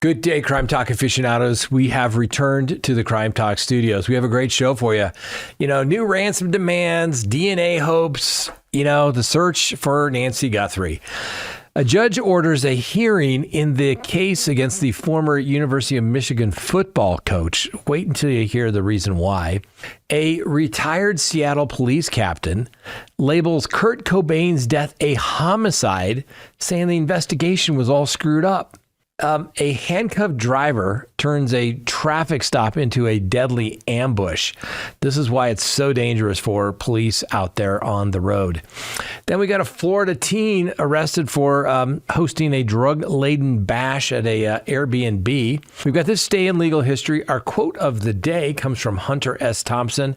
Good day, Crime Talk aficionados. We have returned to the Crime Talk studios. We have a great show for you. New ransom demands, DNA hopes, the search for Nancy Guthrie. A judge orders a hearing in the case against the former University of Michigan football coach. Wait until you hear the reason why. A retired Seattle police captain labels Kurt Cobain's death a homicide, saying the investigation was all screwed up. A handcuffed driver turns a traffic stop into a deadly ambush. This is why it's so dangerous for police out there on the road. Then we got a Florida teen arrested for hosting a drug-laden bash at a Airbnb. We've got this day in legal history. Our quote of the day comes from Hunter S. Thompson.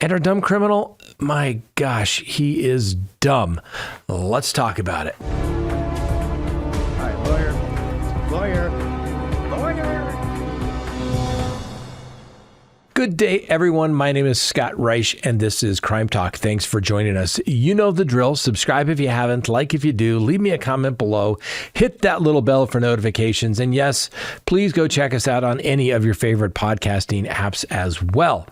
And our dumb criminal, my gosh, he is dumb. Let's talk about it. All right, lawyer. Good day, everyone. My name is Scott Reich, and this is Crime Talk. Thanks for joining us. You know the drill. Subscribe if you haven't. Like if you do. Leave me a comment below. Hit that little bell for notifications. And yes, please go check us out on any of your favorite podcasting apps as well.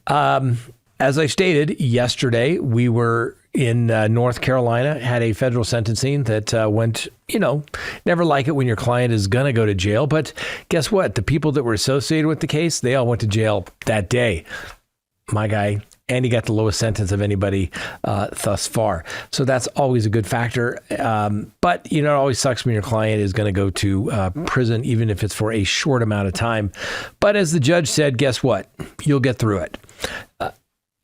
As I stated yesterday, we were in North Carolina, had a federal sentencing that went, never like it when your client is going to go to jail. But guess what? The people that were associated with the case, they all went to jail that day. My guy, and he got the lowest sentence of anybody thus far. So that's always a good factor. But, it always sucks when your client is going to go to prison, even if it's for a short amount of time. But as the judge said, guess what? You'll get through it.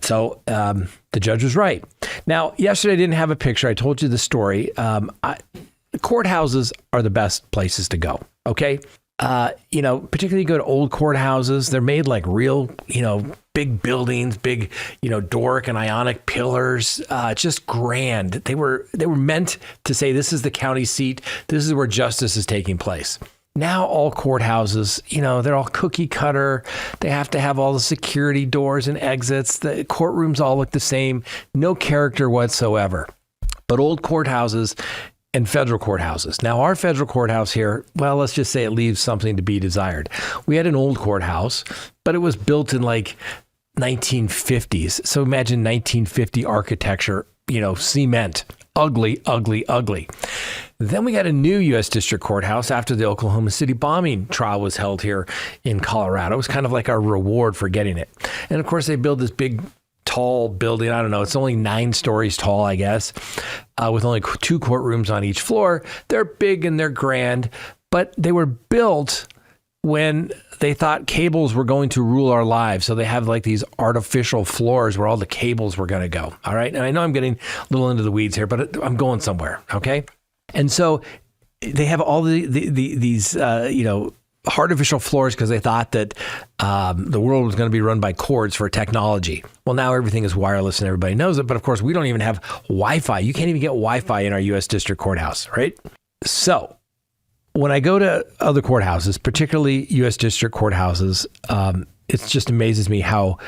So the judge was right. Now, yesterday I didn't have a picture. I told you the story. Courthouses are the best places to go. Okay. Particularly go to old courthouses. They're made like real, big buildings, big, Doric and Ionic pillars, just grand. They were meant to say, this is the county seat. This is where justice is taking place. Now all courthouses, they're all cookie cutter. They have to have all the security doors and exits. The courtrooms all look the same. No character whatsoever. But old courthouses and federal courthouses. Now our federal courthouse here, well, let's just say it leaves something to be desired. We had an old courthouse, but it was built in like 1950s. So imagine 1950 architecture, cement. Ugly, ugly, ugly. Then we got a new U.S. District Courthouse after the Oklahoma City bombing trial was held here in Colorado. It was kind of like our reward for getting it. And of course, they built this big, tall building. I don't know. It's only 9 stories tall, I guess, with only 2 courtrooms on each floor. They're big and they're grand, but they were built when they thought cables were going to rule our lives. So they have like these artificial floors where all the cables were going to go. All right. And I know I'm getting a little into the weeds here, but I'm going somewhere. Okay. And so they have all these artificial floors because they thought that the world was going to be run by cords for technology. Well, now everything is wireless and everybody knows it. But of course, we don't even have Wi-Fi. You can't even get Wi-Fi in our U.S. District Courthouse. Right. So when I go to other courthouses, particularly U.S. District Courthouses, it just amazes me how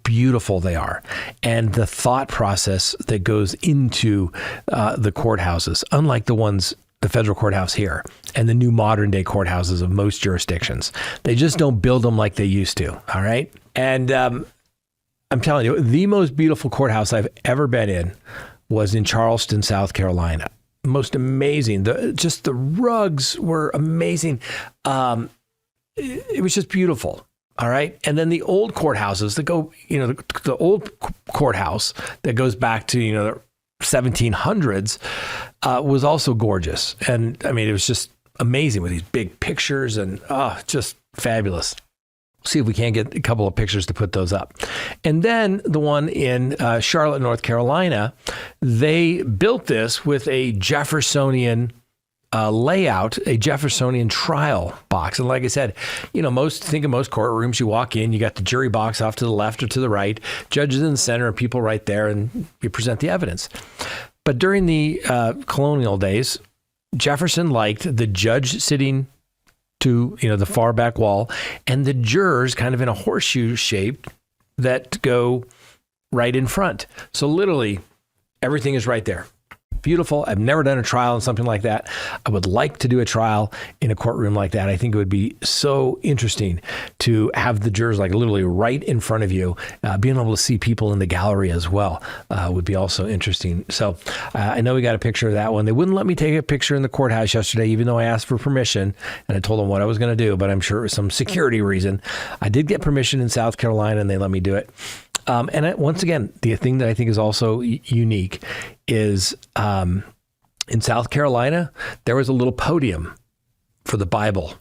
beautiful they are and the thought process that goes into the courthouses, unlike the federal courthouse here and the new modern day courthouses of most jurisdictions. They just don't build them like they used to. All right. And I'm telling you, the most beautiful courthouse I've ever been in was in Charleston, South Carolina. Most amazing. The rugs were amazing. It was just beautiful. All right. And then the old courthouses that go, the old courthouse that goes back to, the 1700s was also gorgeous. And I mean, it was just amazing with these big pictures and just fabulous. See if we can't get a couple of pictures to put those up. And then the one in Charlotte, North Carolina, they built this with a Jeffersonian layout, a Jeffersonian trial box. And like I said, most courtrooms, you walk in, you got the jury box off to the left or to the right, judges in the center and people right there, and you present the evidence. But during the colonial days, Jefferson liked the judge sitting to, the far back wall and the jurors kind of in a horseshoe shape that go right in front. So literally everything is right there. beautiful. I've never done a trial in something like that. I would like to do a trial in a courtroom like that. I think it would be so interesting to have the jurors like literally right in front of you. Being able to see people in the gallery as well would be also interesting. So I know we got a picture of that one. They wouldn't let me take a picture in the courthouse yesterday, even though I asked for permission and I told them what I was going to do, but I'm sure it was some security reason. I did get permission in South Carolina and they let me do it. Once again, the thing that I think is also unique is in South Carolina, there was a little podium for the Bible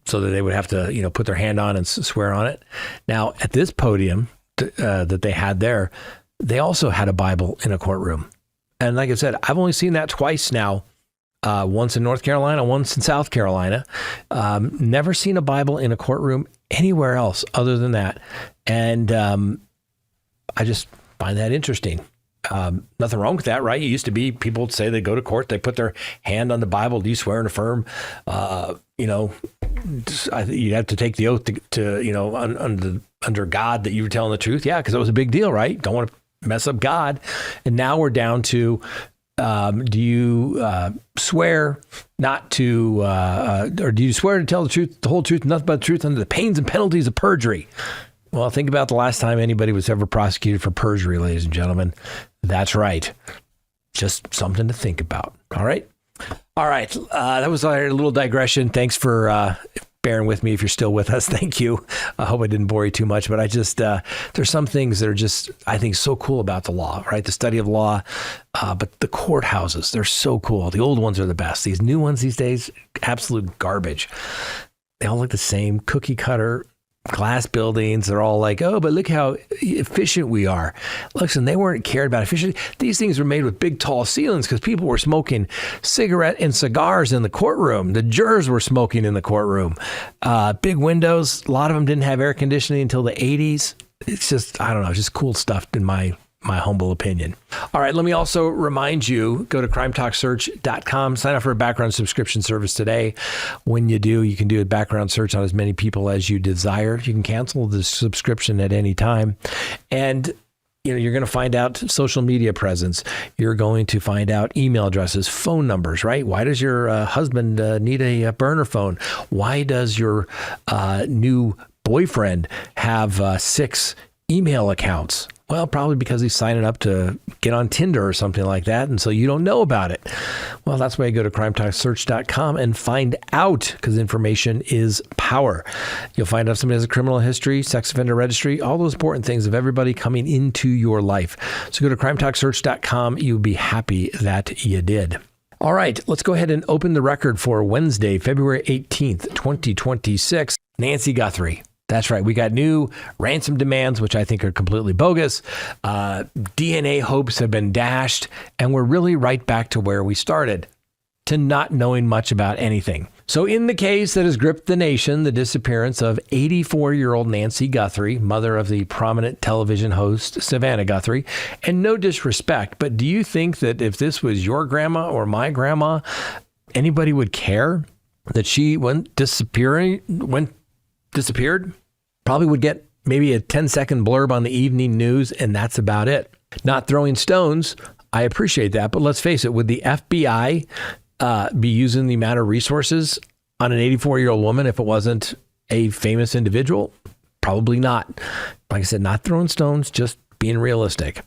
so that they would have to, put their hand on and swear on it. Now, at this podium that they had there, they also had a Bible in a courtroom. And like I said, I've only seen that twice now. Once in North Carolina, once in South Carolina. Never seen a Bible in a courtroom anywhere else other than that. And I just find that interesting. Nothing wrong with that, right? It used to be people would say they go to court, they put their hand on the Bible. Do you swear and affirm? You have to take the oath to under God that you were telling the truth. Yeah, because it was a big deal, right? Don't want to mess up God. And now we're down to do you swear not to, or do you swear to tell the truth, the whole truth, nothing but the truth under the pains and penalties of perjury? Well, think about the last time anybody was ever prosecuted for perjury, ladies and gentlemen. That's right. Just something to think about. All right. That was our little digression. Thanks for bearing with me if you're still with us. Thank you. I hope I didn't bore you too much, but I just, there's some things that are just, I think, so cool about the law, right? The study of law, but the courthouses, they're so cool. The old ones are the best. These new ones these days, absolute garbage. They all look the same, cookie cutter, glass buildings. They're all like, oh, but look how efficient we are. Listen, they weren't cared about efficiency. These things were made with big, tall ceilings because people were smoking cigarette and cigars in the courtroom. The jurors were smoking in the courtroom. Big windows. A lot of them didn't have air conditioning until the 80s. It's just, I don't know, just cool stuff in my humble opinion. All right, let me also remind you, go to crimetalksearch.com, sign up for a background subscription service today. When you do, you can do a background search on as many people as you desire. You can cancel the subscription at any time. And you're going to find out social media presence. You're going to find out email addresses, phone numbers, right? Why does your husband need a burner phone? Why does your new boyfriend have 6 email accounts? Well, probably because he's signing up to get on Tinder or something like that, and so you don't know about it. Well, that's why you go to crimetalksearch.com and find out, because information is power. You'll find out if somebody has a criminal history, sex offender registry, all those important things of everybody coming into your life. So go to crimetalksearch.com. You'll be happy that you did. All right, let's go ahead and open the record for Wednesday, February 18th, 2026. Nancy Guthrie. That's right. We got new ransom demands, which I think are completely bogus. DNA hopes have been dashed, and we're really right back to where we started, to not knowing much about anything. So in the case that has gripped the nation, the disappearance of 84-year-old Nancy Guthrie, mother of the prominent television host Savannah Guthrie, and no disrespect, but do you think that if this was your grandma or my grandma, anybody would care that she disappeared? Probably would get maybe a 10-second blurb on the evening news, and that's about it. Not throwing stones, I appreciate that, but let's face it, would the FBI be using the amount of resources on an 84-year-old woman if it wasn't a famous individual? Probably not. Like I said, not throwing stones, just being realistic.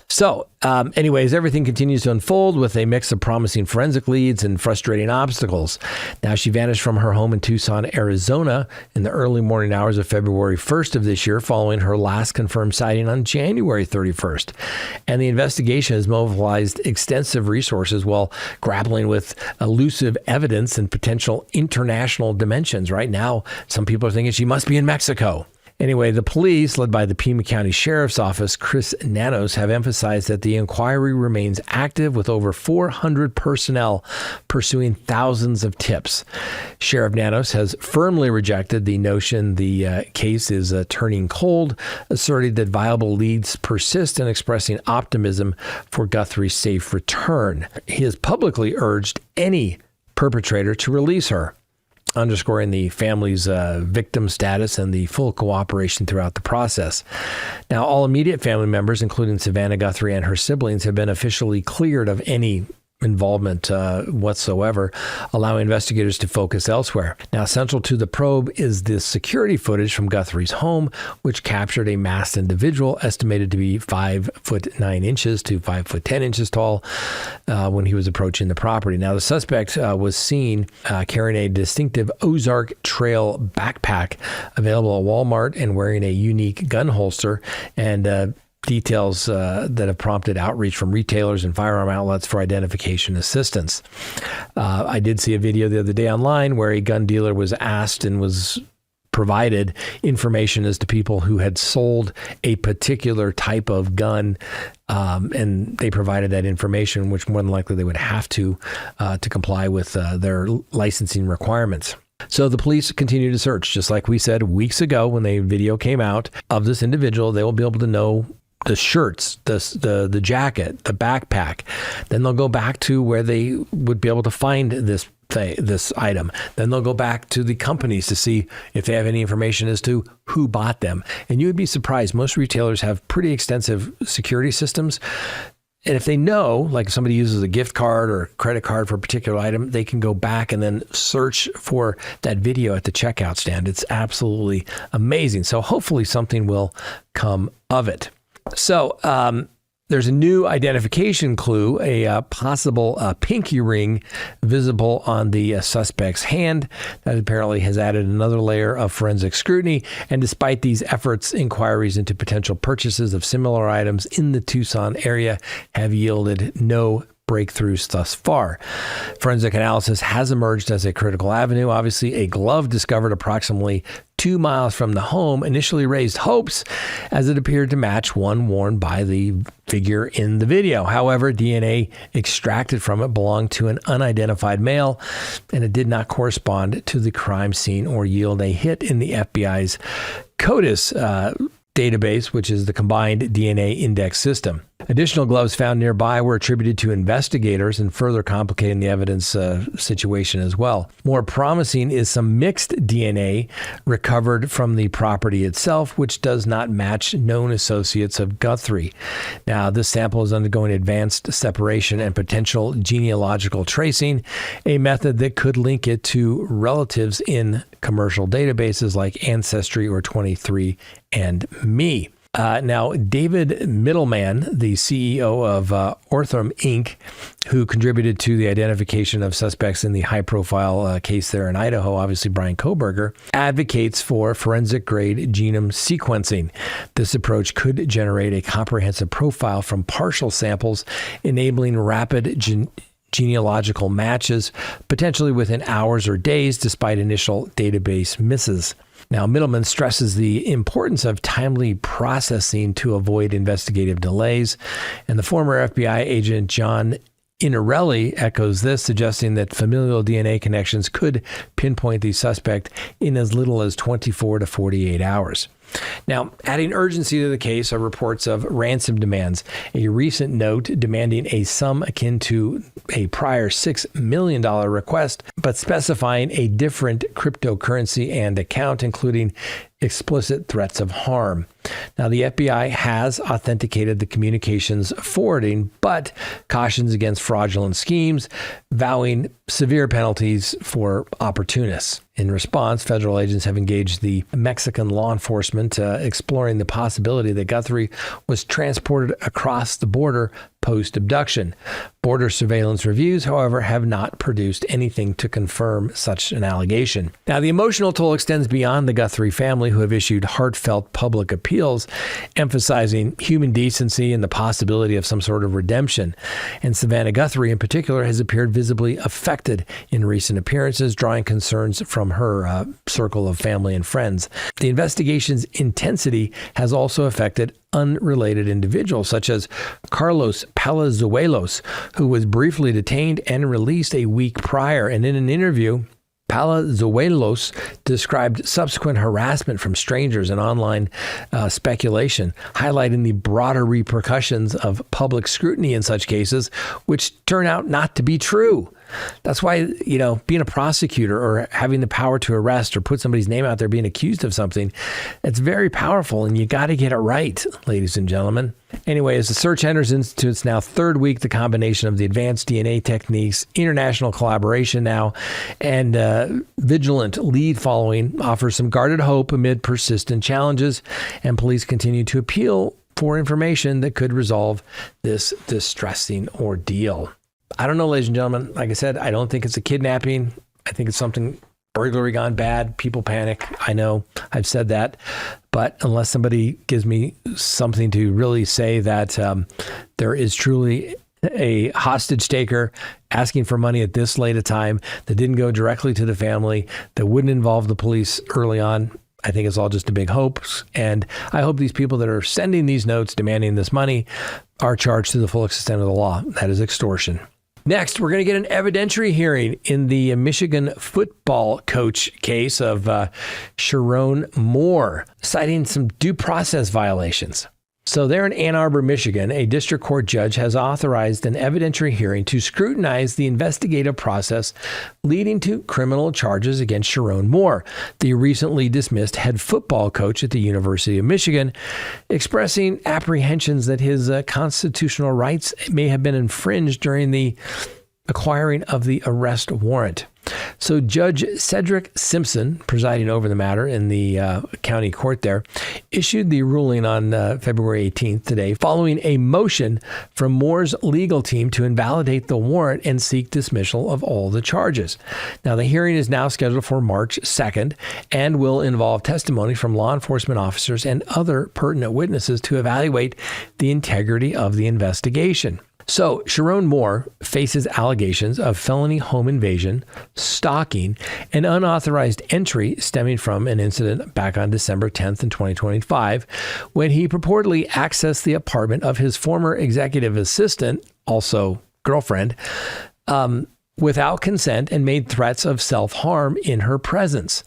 So anyways, everything continues to unfold with a mix of promising forensic leads and frustrating obstacles. Now, she vanished from her home in Tucson, Arizona in the early morning hours of February 1st of this year, following her last confirmed sighting on January 31st. And the investigation has mobilized extensive resources while grappling with elusive evidence and potential international dimensions. Right now, some people are thinking she must be in Mexico. Anyway, the police, led by the Pima County Sheriff's Office, Chris Nanos, have emphasized that the inquiry remains active with over 400 personnel pursuing thousands of tips. Sheriff Nanos has firmly rejected the notion the case is turning cold, asserting that viable leads persist and expressing optimism for Guthrie's safe return. He has publicly urged any perpetrator to release her. underscoring the family's victim status and the full cooperation throughout the process. Now, all immediate family members, including Savannah Guthrie and her siblings, have been officially cleared of any involvement whatsoever, allowing investigators to focus elsewhere. Now, central to the probe is the security footage from Guthrie's home, which captured a masked individual estimated to be 5'9" to 5'10" tall when he was approaching the property. Now, the suspect was seen carrying a distinctive Ozark Trail backpack available at Walmart and wearing a unique gun holster, and details that have prompted outreach from retailers and firearm outlets for identification assistance. I did see a video the other day online where a gun dealer was asked and was provided information as to people who had sold a particular type of gun, and they provided that information, which more than likely they would have to comply with their licensing requirements. So the police continue to search. Just like we said weeks ago when the video came out of this individual, they will be able to know the shirts, the jacket, the backpack. Then they'll go back to where they would be able to find this item. Then they'll go back to the companies to see if they have any information as to who bought them. And you would be surprised. Most retailers have pretty extensive security systems. And if they know, like if somebody uses a gift card or a credit card for a particular item, they can go back and then search for that video at the checkout stand. It's absolutely amazing. So hopefully something will come of it. So there's a new identification clue, a possible pinky ring visible on the suspect's hand. That apparently has added another layer of forensic scrutiny. And despite these efforts, inquiries into potential purchases of similar items in the Tucson area have yielded no breakthroughs thus far. Forensic analysis has emerged as a critical avenue. Obviously, a glove discovered approximately 2 miles from the home initially raised hopes, as it appeared to match one worn by the figure in the video. However, DNA extracted from it belonged to an unidentified male, and it did not correspond to the crime scene or yield a hit in the FBI's CODIS database, which is the Combined DNA Index System. Additional gloves found nearby were attributed to investigators and further complicating the evidence situation as well. More promising is some mixed DNA recovered from the property itself, which does not match known associates of Guthrie. Now, this sample is undergoing advanced separation and potential genealogical tracing, a method that could link it to relatives in commercial databases like Ancestry or 23andMe. Now, David Middleman, the CEO of Ortham Inc., who contributed to the identification of suspects in the high-profile case there in Idaho, obviously Brian Kohberger, advocates for forensic-grade genome sequencing. This approach could generate a comprehensive profile from partial samples, enabling rapid genealogical matches, potentially within hours or days, despite initial database misses. Now, Middleman stresses the importance of timely processing to avoid investigative delays, and the former FBI agent John Inarelli echoes this, suggesting that familial DNA connections could pinpoint the suspect in as little as 24 to 48 hours. Now, adding urgency to the case are reports of ransom demands, a recent note demanding a sum akin to a prior $6 million request, but specifying a different cryptocurrency and account, including explicit threats of harm. Now, the FBI has authenticated the communications forwarding, but cautions against fraudulent schemes, vowing severe penalties for opportunists. In response, federal agents have engaged the Mexican law enforcement, exploring the possibility that Guthrie was transported across the border post-abduction. Border surveillance reviews, however, have not produced anything to confirm such an allegation. Now, the emotional toll extends beyond the Guthrie family, who have issued heartfelt public appeals, emphasizing human decency and the possibility of some sort of redemption. And Savannah Guthrie, in particular, has appeared visibly affected in recent appearances, drawing concerns from her circle of family and friends. The investigation's intensity has also affected unrelated individuals, such as Carlos Palazuelos, who was briefly detained and released a week prior. And in an interview, Palazuelos described subsequent harassment from strangers and online speculation, highlighting the broader repercussions of public scrutiny in such cases, which turn out not to be true. That's why, being a prosecutor or having the power to arrest or put somebody's name out there being accused of something, it's very powerful, and you got to get it right, ladies and gentlemen. Anyway, as the search enters into its now third week, the combination of the advanced DNA techniques, international collaboration now, and vigilant lead following offers some guarded hope amid persistent challenges, and police continue to appeal for information that could resolve this distressing ordeal. I don't know, ladies and gentlemen. Like I said, I don't think it's a kidnapping. I think it's something burglary gone bad. People panic. I know I've said that. But unless somebody gives me something to really say that there is truly a hostage taker asking for money at this late a time that didn't go directly to the family, that wouldn't involve the police early on, I think it's all just a big hoax. And I hope these people that are sending these notes demanding this money are charged to the full extent of the law. That is extortion. Next, we're going to get an evidentiary hearing in the Michigan football coach case of Sharon Moore, citing some due process violations. So there in Ann Arbor, Michigan, a district court judge has authorized an evidentiary hearing to scrutinize the investigative process leading to criminal charges against Sharon Moore, the recently dismissed head football coach at the University of Michigan, expressing apprehensions that his constitutional rights may have been infringed during the acquiring of the arrest warrant. So Judge Cedric Simpson, presiding over the matter in the county court there, issued the ruling on February 18th today, following a motion from Moore's legal team to invalidate the warrant and seek dismissal of all the charges. Now, the hearing is now scheduled for March 2nd and will involve testimony from law enforcement officers and other pertinent witnesses to evaluate the integrity of the investigation. So, Sharon Moore faces allegations of felony home invasion, stalking, and unauthorized entry stemming from an incident back on December 10th in 2025, when he purportedly accessed the apartment of his former executive assistant, also girlfriend, without consent and made threats of self-harm in her presence.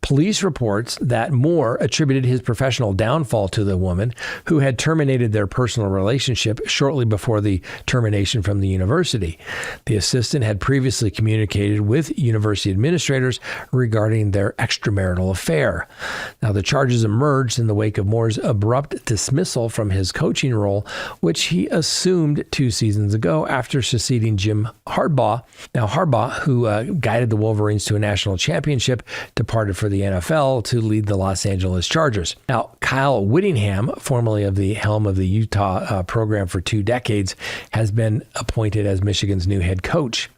Police reports that Moore attributed his professional downfall to the woman, who had terminated their personal relationship shortly before the termination from the university. The assistant had previously communicated with university administrators regarding their extramarital affair. Now, the charges emerged in the wake of Moore's abrupt dismissal from his coaching role, which he assumed 2 seasons ago after succeeding Jim Harbaugh. Now, Harbaugh, who guided the Wolverines to a national championship, departed for the NFL to lead the Los Angeles Chargers. Now, Kyle Whittingham, formerly of the helm of the Utah program for 2 decades, has been appointed as Michigan's new head coach.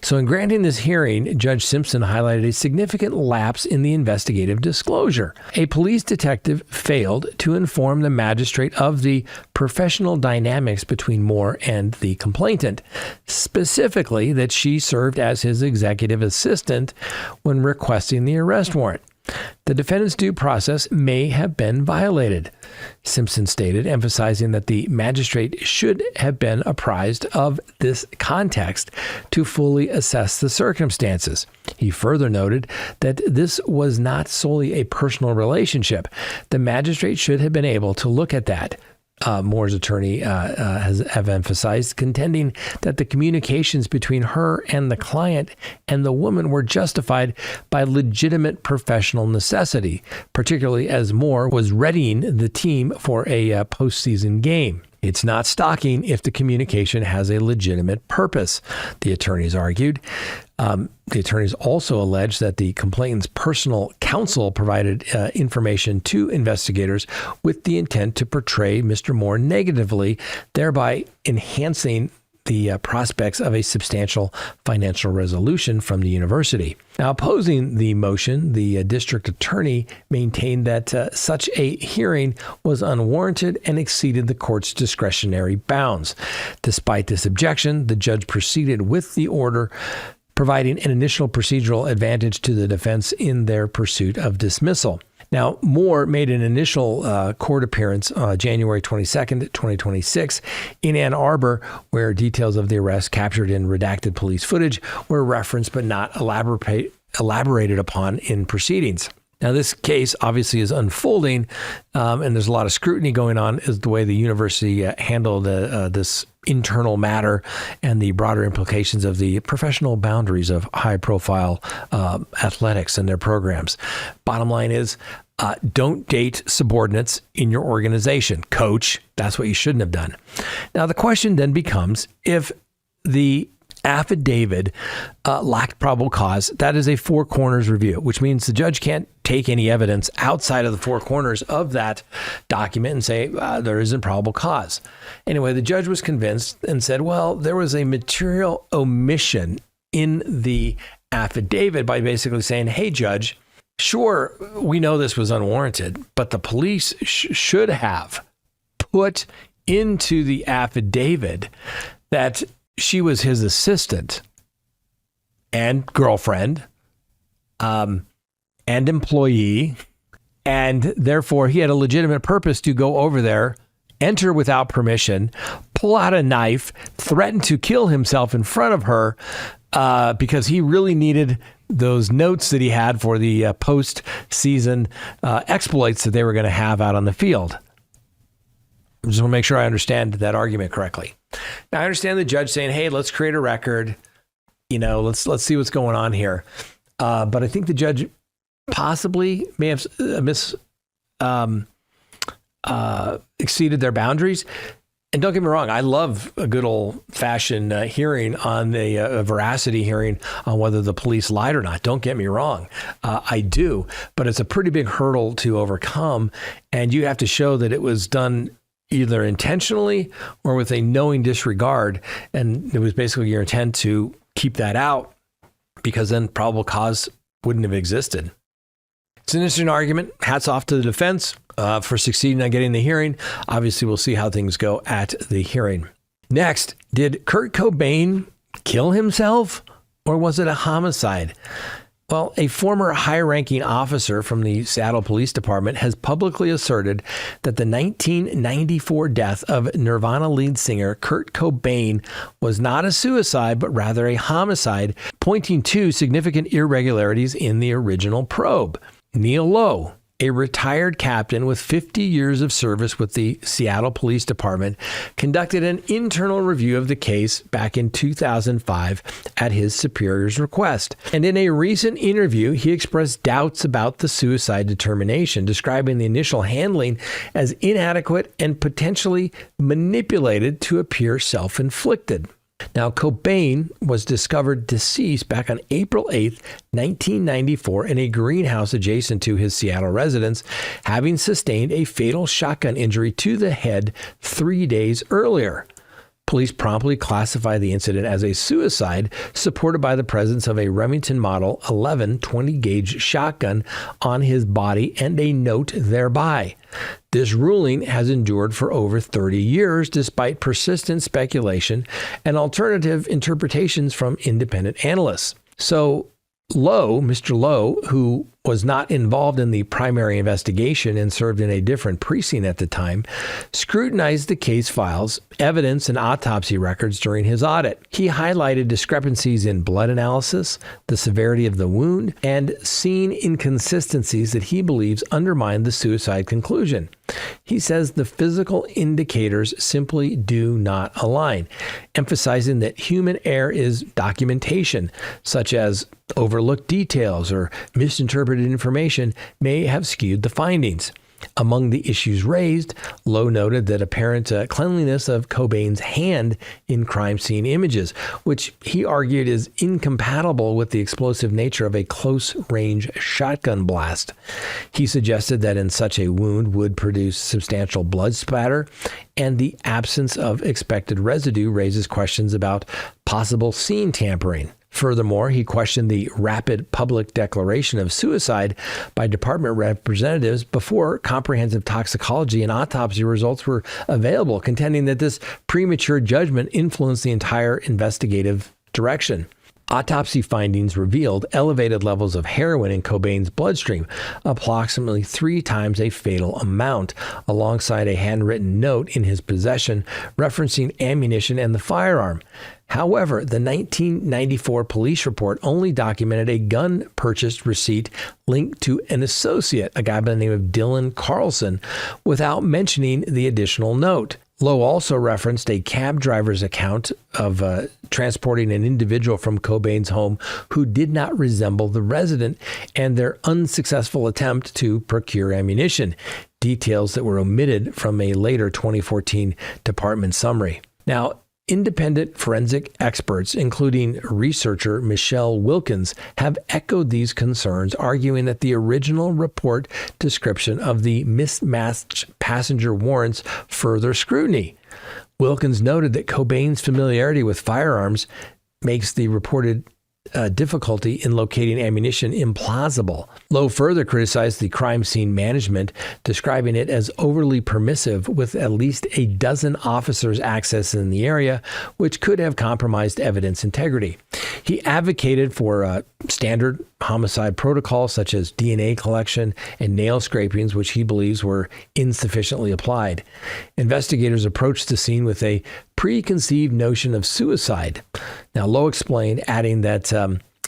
So in granting this hearing, Judge Simpson highlighted a significant lapse in the investigative disclosure. A police detective failed to inform the magistrate of the professional dynamics between Moore and the complainant, specifically that she served as his executive assistant when requesting the arrest warrant. The defendant's due process may have been violated, Simpson stated, emphasizing that the magistrate should have been apprised of this context to fully assess the circumstances. He further noted that this was not solely a personal relationship. The magistrate should have been able to look at that. Moore's attorney have emphasized, contending that the communications between her and the client and the woman were justified by legitimate professional necessity, particularly as Moore was readying the team for a postseason game. It's not stalking if the communication has a legitimate purpose, the attorneys argued. The attorneys also alleged that the complainant's personal counsel provided information to investigators with the intent to portray Mr. Moore negatively, thereby enhancing the prospects of a substantial financial resolution from the university. Now, opposing the motion, the district attorney maintained that such a hearing was unwarranted and exceeded the court's discretionary bounds. Despite this objection, the judge proceeded with the order, providing an initial procedural advantage to the defense in their pursuit of dismissal. Now, Moore made an initial court appearance January 22nd, 2026 in Ann Arbor, where details of the arrest captured in redacted police footage were referenced but not elaborated upon in proceedings. Now, this case obviously is unfolding, and there's a lot of scrutiny going on as the way the university handled this internal matter and the broader implications of the professional boundaries of high-profile athletics and their programs. Bottom line is, don't date subordinates in your organization. Coach, that's what you shouldn't have done. Now, the question then becomes, if the affidavit lacked probable cause, that is a four corners review, which means the judge can't take any evidence outside of the four corners of that document and say there isn't probable cause. Anyway, the judge was convinced and said, well, there was a material omission in the affidavit by basically saying, hey, judge, sure, we know this was unwarranted, but the police should have put into the affidavit that she was his assistant and girlfriend and employee, and therefore he had a legitimate purpose to go over there, enter without permission, pull out a knife, threaten to kill himself in front of her because he really needed those notes that he had for the post-season exploits that they were going to have out on the field. I just want to make sure I understand that argument correctly. Now, I understand the judge saying, hey, let's create a record. Let's see what's going on here. But I think the judge possibly may have exceeded their boundaries. And don't get me wrong, I love a good old-fashioned hearing on a veracity hearing on whether the police lied or not. Don't get me wrong. I do. But it's a pretty big hurdle to overcome. And you have to show that it was done either intentionally or with a knowing disregard. And it was basically your intent to keep that out, because then probable cause wouldn't have existed. It's an interesting argument. Hats off to the defense for succeeding on getting the hearing. Obviously, we'll see how things go at the hearing. Next, did Kurt Cobain kill himself, or was it a homicide? Well, a former high-ranking officer from the Seattle Police Department has publicly asserted that the 1994 death of Nirvana lead singer Kurt Cobain was not a suicide, but rather a homicide, pointing to significant irregularities in the original probe. Neil Lowe, a retired captain with 50 years of service with the Seattle Police Department, conducted an internal review of the case back in 2005 at his superior's request. And in a recent interview, he expressed doubts about the suicide determination, describing the initial handling as inadequate and potentially manipulated to appear self-inflicted. Now, Cobain was discovered deceased back on April 8th, 1994, in a greenhouse adjacent to his Seattle residence, having sustained a fatal shotgun injury to the head 3 days earlier. Police promptly classified the incident as a suicide, supported by the presence of a Remington Model 11 20-gauge shotgun on his body and a note thereby. This ruling has endured for over 30 years, despite persistent speculation and alternative interpretations from independent analysts. So Mr. Lowe, who was not involved in the primary investigation and served in a different precinct at the time, scrutinized the case files, evidence, and autopsy records during his audit. He highlighted discrepancies in blood analysis, the severity of the wound, and seen inconsistencies that he believes undermine the suicide conclusion. He says the physical indicators simply do not align, emphasizing that human error is documentation, such as overlooked details or misinterpreted information may have skewed the findings. Among the issues raised, Lowe noted that apparent cleanliness of Cobain's hand in crime scene images, which he argued is incompatible with the explosive nature of a close-range shotgun blast. He suggested that in such a wound would produce substantial blood spatter, and the absence of expected residue raises questions about possible scene tampering. Furthermore, he questioned the rapid public declaration of suicide by department representatives before comprehensive toxicology and autopsy results were available, contending that this premature judgment influenced the entire investigative direction. Autopsy findings revealed elevated levels of heroin in Cobain's bloodstream, approximately 3 times a fatal amount, alongside a handwritten note in his possession referencing ammunition and the firearm. However, the 1994 police report only documented a gun purchase receipt linked to an associate, a guy by the name of Dylan Carlson, without mentioning the additional note. Lowe also referenced a cab driver's account of transporting an individual from Cobain's home who did not resemble the resident and their unsuccessful attempt to procure ammunition, details that were omitted from a later 2014 department summary. Now, independent forensic experts, including researcher Michelle Wilkins, have echoed these concerns, arguing that the original report description of the mismatched passenger warrants further scrutiny. Wilkins noted that Cobain's familiarity with firearms makes the reported difficulty in locating ammunition implausible. Lowe further criticized the crime scene management, describing it as overly permissive, with at least a dozen officers access in the area, which could have compromised evidence integrity. He advocated for standard homicide protocols such as DNA collection and nail scrapings, which he believes were insufficiently applied. Investigators approached the scene with a preconceived notion of suicide. Now, Lowe explained, adding that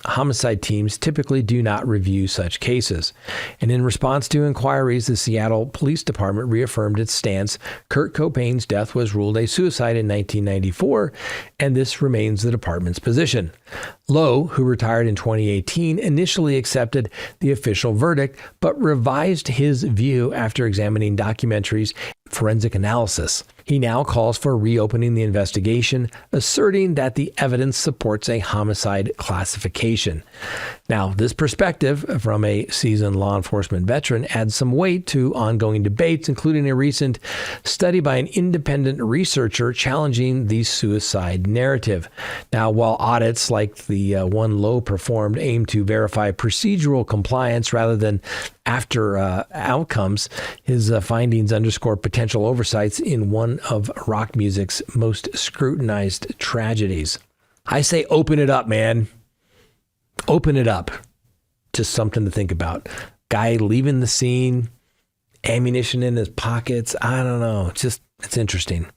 homicide teams typically do not review such cases. And in response to inquiries, the Seattle Police Department reaffirmed its stance. Kurt Cobain's death was ruled a suicide in 1994, and this remains the department's position. Lowe, who retired in 2018, initially accepted the official verdict, but revised his view after examining documentaries, forensic analysis. He now calls for reopening the investigation, asserting that the evidence supports a homicide classification. Now, this perspective from a seasoned law enforcement veteran adds some weight to ongoing debates, including a recent study by an independent researcher challenging the suicide narrative. Now, while audits like the one Lowe performed aim to verify procedural compliance rather than after outcomes, his findings underscore potential oversights in one of rock music's most scrutinized tragedies. I say open it up, man. Open it up. Just something to think about. Guy leaving the scene, ammunition in his pockets. I don't know. It's interesting.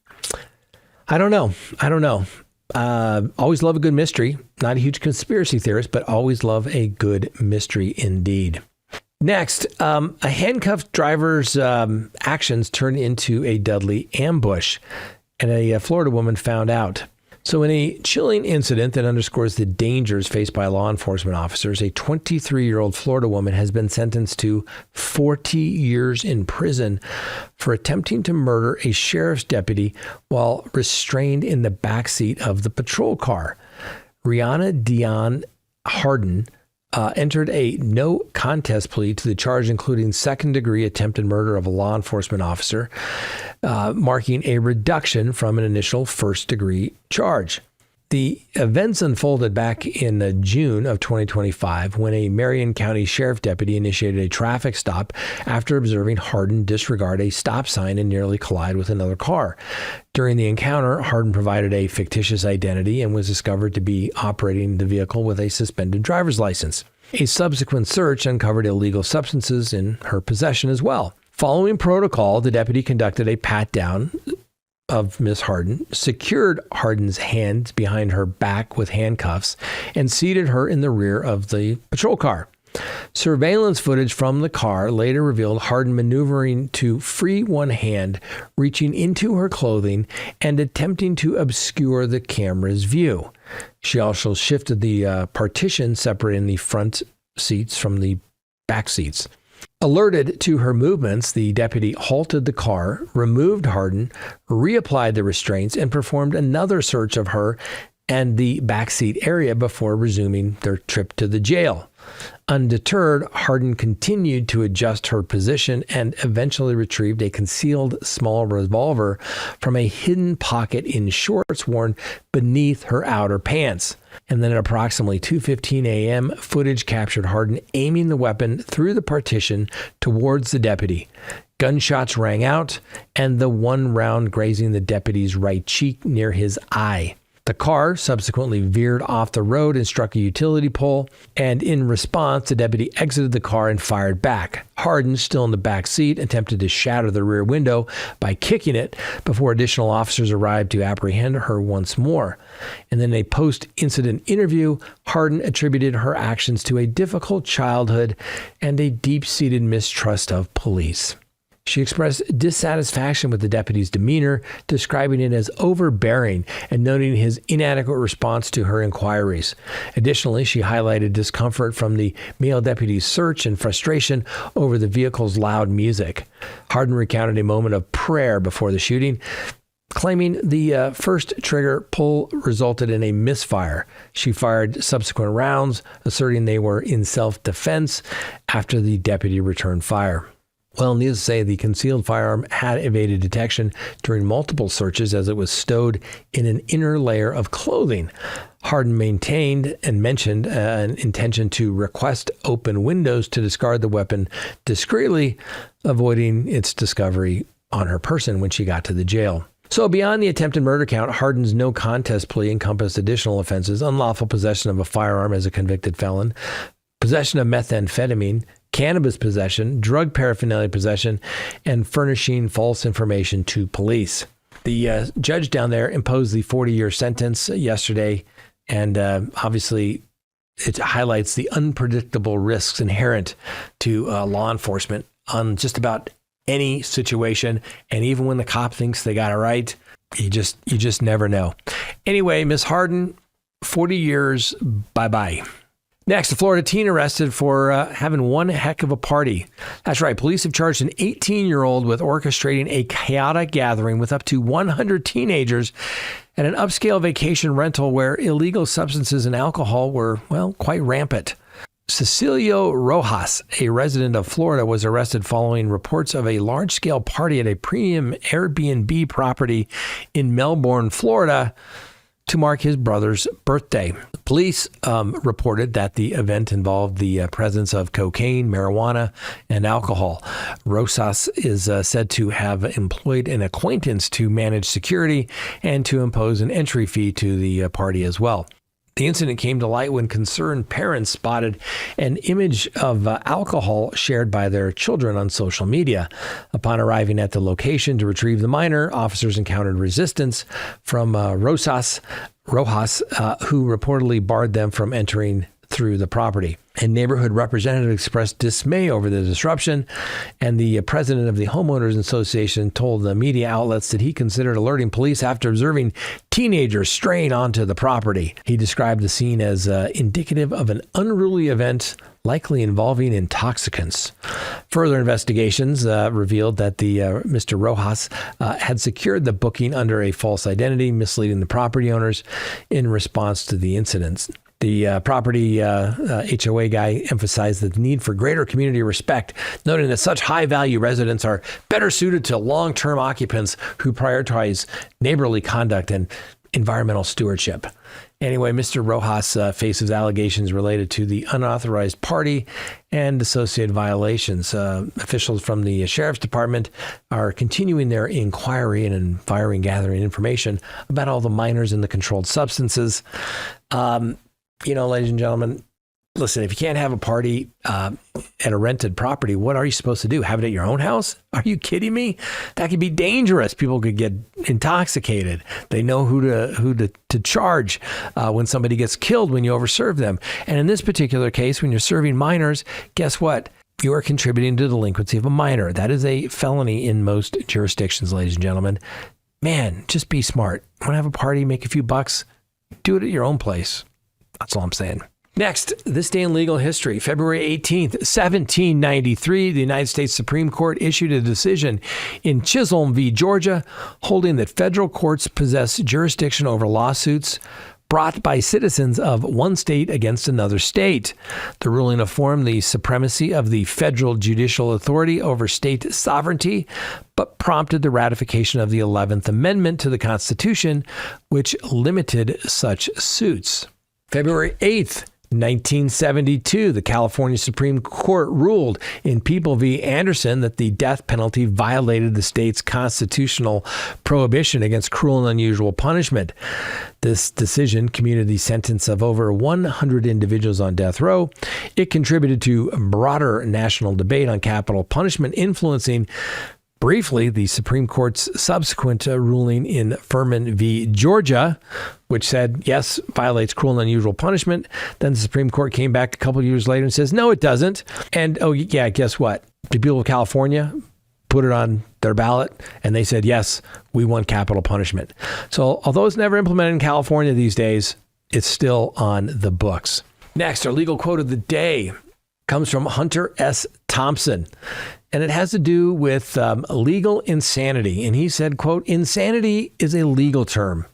I don't know. Always love a good mystery. Not a huge conspiracy theorist, but always love a good mystery indeed. Next, a handcuffed driver's actions turned into a deadly ambush, and a Florida woman found out. So in a chilling incident that underscores the dangers faced by law enforcement officers, a 23-year-old Florida woman has been sentenced to 40 years in prison for attempting to murder a sheriff's deputy while restrained in the backseat of the patrol car. Rihanna Dion Harden entered a no contest plea to the charge, including second-degree attempted murder of a law enforcement officer, marking a reduction from an initial first-degree charge. The events unfolded back in June of 2025 when a Marion County Sheriff deputy initiated a traffic stop after observing Harden disregard a stop sign and nearly collide with another car. During the encounter, Harden provided a fictitious identity and was discovered to be operating the vehicle with a suspended driver's license. A subsequent search uncovered illegal substances in her possession as well. Following protocol, the deputy conducted a pat-down of Miss Harden, secured Harden's hands behind her back with handcuffs, and seated her in the rear of the patrol car. Surveillance footage from the car later revealed Harden maneuvering to free one hand, reaching into her clothing, and attempting to obscure the camera's view. She also shifted the partition separating the front seats from the back seats. Alerted to her movements, the deputy halted the car, removed Harden, reapplied the restraints, and performed another search of her and the backseat area before resuming their trip to the jail. Undeterred, Harden continued to adjust her position and eventually retrieved a concealed small revolver from a hidden pocket in shorts worn beneath her outer pants. And then at approximately 2:15 a.m., footage captured Harden aiming the weapon through the partition towards the deputy. Gunshots rang out, and the one round grazing the deputy's right cheek near his eye. The car subsequently veered off the road and struck a utility pole, and in response, the deputy exited the car and fired back. Hardin, still in the back seat, attempted to shatter the rear window by kicking it before additional officers arrived to apprehend her once more. And in a post-incident interview, Hardin attributed her actions to a difficult childhood and a deep-seated mistrust of police. She expressed dissatisfaction with the deputy's demeanor, describing it as overbearing and noting his inadequate response to her inquiries. Additionally, she highlighted discomfort from the male deputy's search and frustration over the vehicle's loud music. Hardin recounted a moment of prayer before the shooting, claiming the first trigger pull resulted in a misfire. She fired subsequent rounds, asserting they were in self-defense after the deputy returned fire. Well, needless to say, the concealed firearm had evaded detection during multiple searches as it was stowed in an inner layer of clothing. Hardin maintained and mentioned an intention to request open windows to discard the weapon discreetly, avoiding its discovery on her person when she got to the jail. So beyond the attempted murder count, Hardin's no contest plea encompassed additional offenses: unlawful possession of a firearm as a convicted felon, possession of methamphetamine, cannabis possession, drug paraphernalia possession, and furnishing false information to police. The judge down there imposed the 40-year sentence yesterday, and obviously it highlights the unpredictable risks inherent to law enforcement on just about any situation. And even when the cop thinks they got it right, you just never know. Anyway, Miss Hardin, 40 years, bye-bye. Next, a Florida teen arrested for having one heck of a party. That's right. Police have charged an 18-year-old with orchestrating a chaotic gathering with up to 100 teenagers at an upscale vacation rental where illegal substances and alcohol were, well, quite rampant. Cecilio Rojas, a resident of Florida, was arrested following reports of a large-scale party at a premium Airbnb property in Melbourne, Florida, to mark his brother's birthday. Police reported that the event involved the presence of cocaine, marijuana, and alcohol. Rosas is said to have employed an acquaintance to manage security and to impose an entry fee to the party as well. The incident came to light when concerned parents spotted an image of alcohol shared by their children on social media. Upon arriving at the location to retrieve the minor, officers encountered resistance from Rojas, who reportedly barred them from entering through the property. A neighborhood representative expressed dismay over the disruption, and the president of the Homeowners Association told the media outlets that he considered alerting police after observing teenagers straying onto the property. He described the scene as indicative of an unruly event likely involving intoxicants. Further investigations revealed that the Mr. Rojas had secured the booking under a false identity, misleading the property owners in response to the incidents. The property HOA guy emphasized the need for greater community respect, noting that such high-value residents are better suited to long-term occupants who prioritize neighborly conduct and environmental stewardship. Anyway, Mr. Rojas faces allegations related to the unauthorized party and associated violations. Officials from the sheriff's department are continuing their inquiry and gathering information about all the minors and the controlled substances. Ladies and gentlemen, listen, if you can't have a party at a rented property, what are you supposed to do? Have it at your own house? Are you kidding me? That could be dangerous. People could get intoxicated. They know who to charge when somebody gets killed when you overserve them. And in this particular case, when you're serving minors, guess what? You are contributing to the delinquency of a minor. That is a felony in most jurisdictions, ladies and gentlemen. Man, just be smart. Want to have a party, make a few bucks? Do it at your own place. That's all I'm saying. Next, this day in legal history, February 18th, 1793, the United States Supreme Court issued a decision in Chisholm v. Georgia, holding that federal courts possess jurisdiction over lawsuits brought by citizens of one state against another state. The ruling affirmed the supremacy of the federal judicial authority over state sovereignty, but prompted the ratification of the 11th Amendment to the Constitution, which limited such suits. February 8th, 1972, the California Supreme Court ruled in People v. Anderson that the death penalty violated the state's constitutional prohibition against cruel and unusual punishment. This decision commuted the sentence of over 100 individuals on death row. It contributed to broader national debate on capital punishment, influencing briefly the Supreme Court's subsequent ruling in Furman v. Georgia, which said, yes, violates cruel and unusual punishment. Then the Supreme Court came back a couple of years later and says, no, it doesn't. And, oh, yeah, guess what? The people of California put it on their ballot, and they said, yes, we want capital punishment. So although it's never implemented in California these days, it's still on the books. Next, our legal quote of the day comes from Hunter S. Thompson, and it has to do with legal insanity. And he said, quote, "Insanity is a legal term.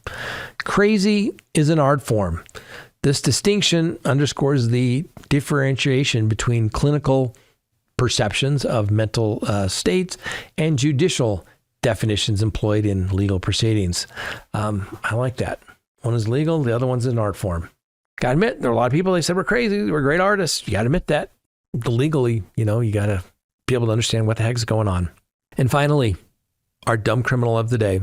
Crazy is an art form. This distinction underscores the differentiation between clinical perceptions of mental states and judicial definitions employed in legal proceedings." I like that. One is legal, the other one's an art form. Gotta admit, there are a lot of people, they said we're crazy, we're great artists. You gotta admit that. Legally, you gotta be able to understand what the heck's going on. And finally, our dumb criminal of the day.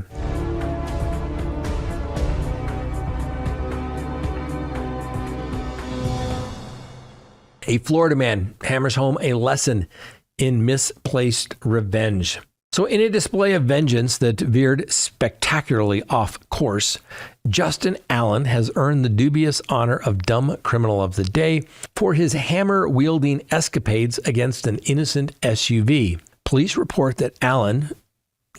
A Florida man hammers home a lesson in misplaced revenge. So in a display of vengeance that veered spectacularly off course, Justin Allen has earned the dubious honor of Dumb Criminal of the Day for his hammer-wielding escapades against an innocent SUV. Police report that Allen,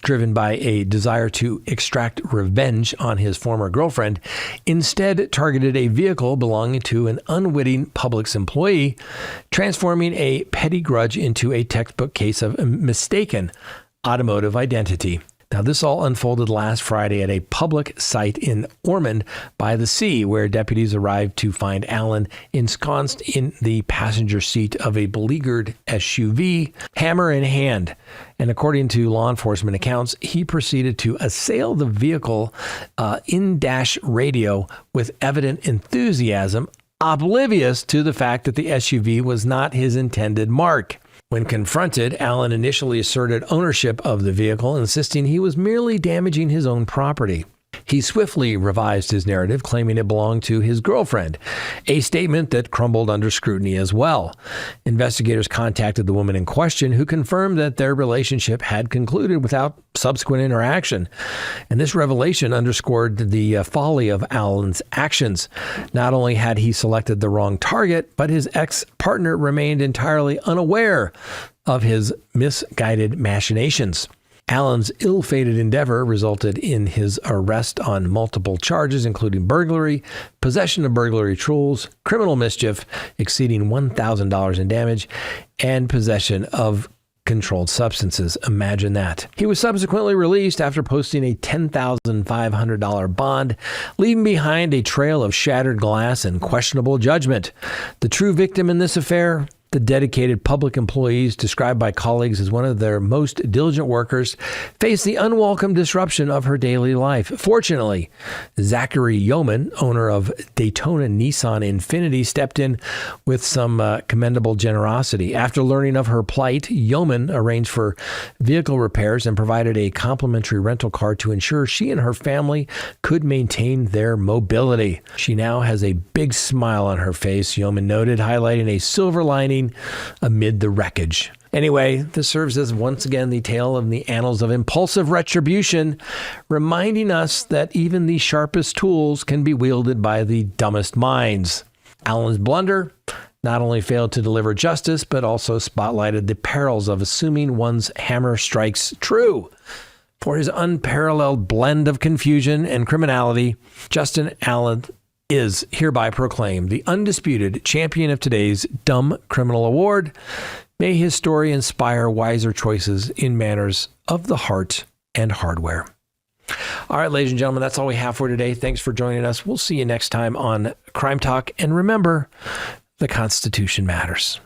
driven by a desire to extract revenge on his former girlfriend, instead targeted a vehicle belonging to an unwitting Publix employee, transforming a petty grudge into a textbook case of mistaken automotive identity. Now, this all unfolded last Friday at a public site in Ormond by the Sea, where deputies arrived to find Allen ensconced in the passenger seat of a beleaguered SUV, hammer in hand. And according to law enforcement accounts, he proceeded to assail the vehicle in-dash radio with evident enthusiasm, oblivious to the fact that the SUV was not his intended mark. When confronted, Allen initially asserted ownership of the vehicle, insisting he was merely damaging his own property. He swiftly revised his narrative, claiming it belonged to his girlfriend, a statement that crumbled under scrutiny as well. Investigators contacted the woman in question, who confirmed that their relationship had concluded without subsequent interaction. And this revelation underscored the folly of Allen's actions. Not only had he selected the wrong target, but his ex-partner remained entirely unaware of his misguided machinations. Allen's ill-fated endeavor resulted in his arrest on multiple charges, including burglary, possession of burglary tools, criminal mischief exceeding $1,000 in damage, and possession of controlled substances. Imagine that. He was subsequently released after posting a $10,500 bond, leaving behind a trail of shattered glass and questionable judgment. The true victim in this affair? The dedicated public employees, described by colleagues as one of their most diligent workers, faced the unwelcome disruption of her daily life. Fortunately, Zachary Yeoman, owner of Daytona Nissan Infiniti, stepped in with some commendable generosity. After learning of her plight, Yeoman arranged for vehicle repairs and provided a complimentary rental car to ensure she and her family could maintain their mobility. She now has a big smile on her face, Yeoman noted, highlighting a silver lining amid the wreckage. Anyway, this serves as once again the tale of the annals of impulsive retribution, reminding us that even the sharpest tools can be wielded by the dumbest minds. Allen's blunder not only failed to deliver justice, but also spotlighted the perils of assuming one's hammer strikes true. For his unparalleled blend of confusion and criminality, Justin Allen is hereby proclaimed the undisputed champion of today's Dumb Criminal Award. May his story inspire wiser choices in matters of the heart and hardware. All right, ladies and gentlemen, that's all we have for today. Thanks for joining us. We'll see you next time on Crime Talk. And remember, the Constitution matters.